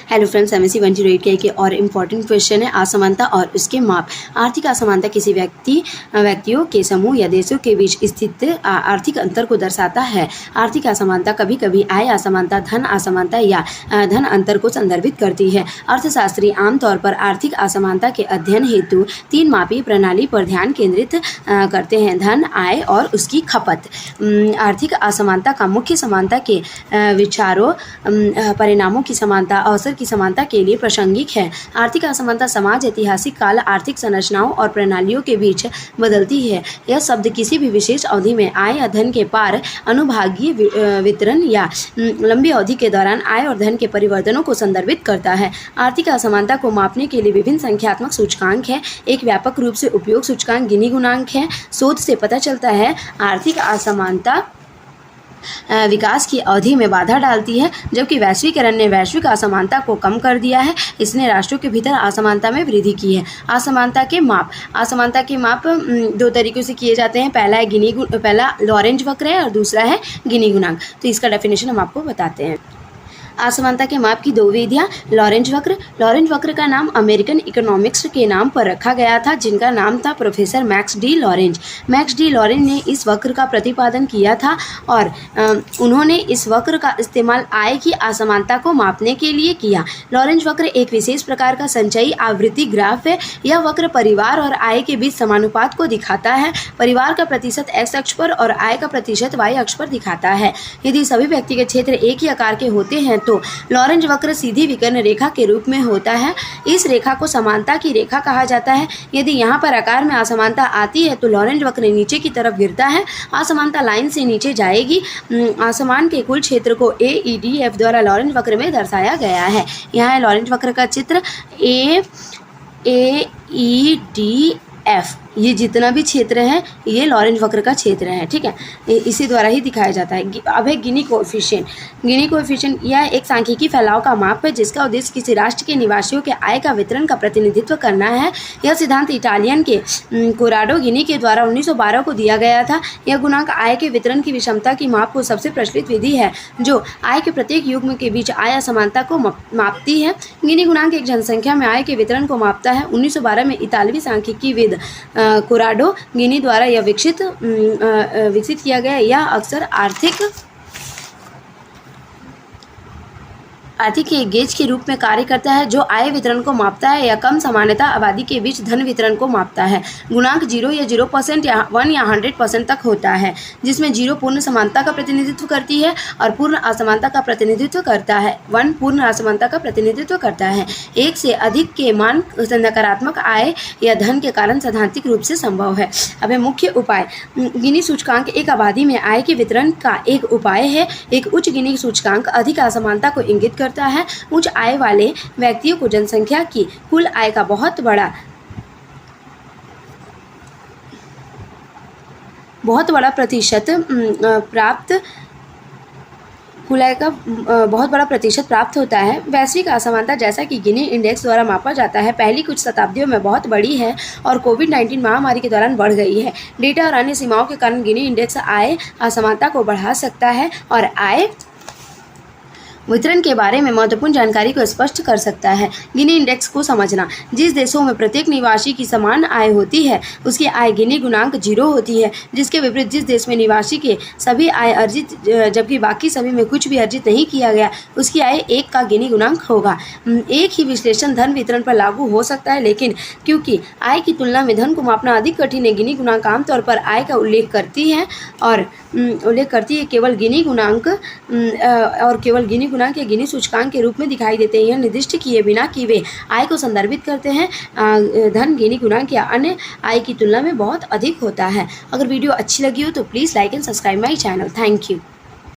Hello friends, MSc 108 के और important question है असमानता और उसके माप। आर्थिक असमानता किसी व्यक्तियों के समूह या देशों के बीच स्थित आर्थिक अंतर को दर्शाता है। आर्थिक असमानता कभी कभी आय असमानता, धन असमानता या धन अंतर को संदर्भित करती है। अर्थशास्त्री आमतौर पर आर्थिक असमानता के अध्ययन हेतु 3 मापीय प्रणाली पर ध्यान केंद्रित करते हैं: धन, आय और उसकी खपत। आर्थिक असमानता का मुख्य समानता के विचारों, परिणामों की समानता, अवसर की समानता के लिए प्रासंगिक है। आर्थिक असमानता समाज, ऐतिहासिक काल, आर्थिक संरचनाओं और प्रणालियों के बीच बदलती है। यह शब्द किसी भी विशेष अवधि में आय या धन के पार अनुभागीय वितरण या लंबी अवधि के दौरान आय और धन के परिवर्तनों को संदर्भित करता है। आर्थिक असमानता को मापने के लिए विभिन्न संख्यात्मक सूचकांक हैं। एक व्यापक रूप से उपयोग सूचकांक गिनी गुणांक है। शोध से पता चलता है आर्थिक असमानता विकास की अवधि में बाधा डालती है, जबकि वैश्वीकरण ने वैश्विक असमानता को कम कर दिया है। इसने राष्ट्रों के भीतर असमानता में वृद्धि की है। असमानता के माप 2 तरीकों से किए जाते हैं। पहला लॉरेंज वक्र है और दूसरा है गिनी गुणांक। तो इसका डेफिनेशन हम आपको बताते हैं। असमानता के माप की 2 विधियाँ। लॉरेंज वक्र का नाम अमेरिकन इकोनॉमिक्स के नाम पर रखा गया था, जिनका नाम था प्रोफेसर मैक्स डी लॉरेंज ने इस वक्र का प्रतिपादन किया था और उन्होंने इस वक्र का इस्तेमाल आय की असमानता को मापने के लिए किया। लॉरेंज वक्र एक विशेष प्रकार का संचयी आवृत्ति ग्राफ है। यह वक्र परिवार और आय के बीच समानुपात को दिखाता है। परिवार का प्रतिशत x अक्ष पर और आय का प्रतिशत y अक्ष पर दिखाता है। यदि सभी व्यक्तिगत क्षेत्र एक ही आकार के होते हैं तो लॉरेंज वक्र सीधी विकर्ण रेखा के रूप में होता है। इस रेखा को समानता की रेखा कहा जाता है। यदि यहाँ पर आकार में असमानता आती है तो लॉरेंज वक्र नीचे की तरफ गिरता है। असमानता लाइन से नीचे जाएगी। असमान के कुल क्षेत्र को AEDF द्वारा लॉरेंज वक्र में दर्शाया गया है। यहाँ है लॉरेंज वक्र का चित्र। AEDF ये जितना भी क्षेत्र है ये लॉरेंज वक्र का क्षेत्र है, ठीक है। इसी द्वारा ही दिखाया जाता है। अब है गिनी कोएफिशिएंट। यह एक सांख्यिकी फैलाव का माप है जिसका उद्देश्य किसी राष्ट्र के निवासियों के आय का वितरण का प्रतिनिधित्व करना है। यह सिद्धांत इटालियन के कोराडो गिनी के द्वारा 1912 को दिया गया था। यह गुणांक आय के वितरण की विषमता की माप को सबसे प्रचलित विधि है जो आय के प्रत्येक युग्म के बीच आय असमानता को मापती है। गिनी गुणांक एक जनसंख्या में आय के वितरण को मापता है। 1912 में इतालवी सांख्यिकीविद कोराडो गिनी द्वारा यह विकसित किया गया। यह अक्सर आर्थिक गेज के रूप में कार्य करता है जो आय वितरण को मापता है या कम समानता आबादी के बीच धन वितरण को मापता है। गुणांक 0 या 0% या 1 या 100% तक होता है, जिसमें 0 पूर्ण समानता का प्रतिनिधित्व करती है और पूर्ण असमानता का प्रतिनिधित्व करता है। 1 पूर्ण असमानता का प्रतिनिधित्व करता है। 1 से अधिक के मान नकारात्मक आय या धन के कारण सैद्धांतिक रूप से संभव है। अब मुख्य उपाय। गिनी सूचकांक एक आबादी में आय के वितरण का एक उपाय है। एक उच्च गिनी सूचकांक अधिक असमानता को इंगित करता है। उच्च आय वाले व्यक्तियों को जनसंख्या की कुल आय का बहुत बड़ा प्रतिशत प्राप्त होता है। वैश्विक असमानता, जैसा कि गिनी इंडेक्स द्वारा मापा जाता है, पहली कुछ शताब्दियों में बहुत बड़ी है और कोविड-19 महामारी के दौरान बढ़ गई है। डेटा और अन्य सीमाओं के कारण गिनी इंडेक्स आय असमानता को बढ़ा सकता है और आय वितरण के बारे में महत्वपूर्ण जानकारी को स्पष्ट कर सकता है। गिनी इंडेक्स को समझना। जिस देशों में प्रत्येक निवासी की समान आय होती है उसकी आय गिनी गुणांक 0 होती है। जिसके विपरीत जिस देश में निवासी के सभी आय अर्जित जबकि बाकी सभी में कुछ भी अर्जित नहीं किया गया उसकी आय 1 का गिनी गुणांक होगा। एक ही विश्लेषण धन वितरण पर लागू हो सकता है, लेकिन क्योंकि आय की तुलना में धन को मापना अधिक कठिन है, गिनी गुणांक आमतौर पर आय का उल्लेख करती है केवल गिनी गुणांक या गिनी सूचकांक के रूप में दिखाई देते हैं। यह निर्दिष्ट किए बिना कि वे आय को संदर्भित करते हैं। धन गिनी गुणांक या अन्य आय की तुलना में बहुत अधिक होता है। अगर वीडियो अच्छी लगी हो तो please like and subscribe my channel. Thank you.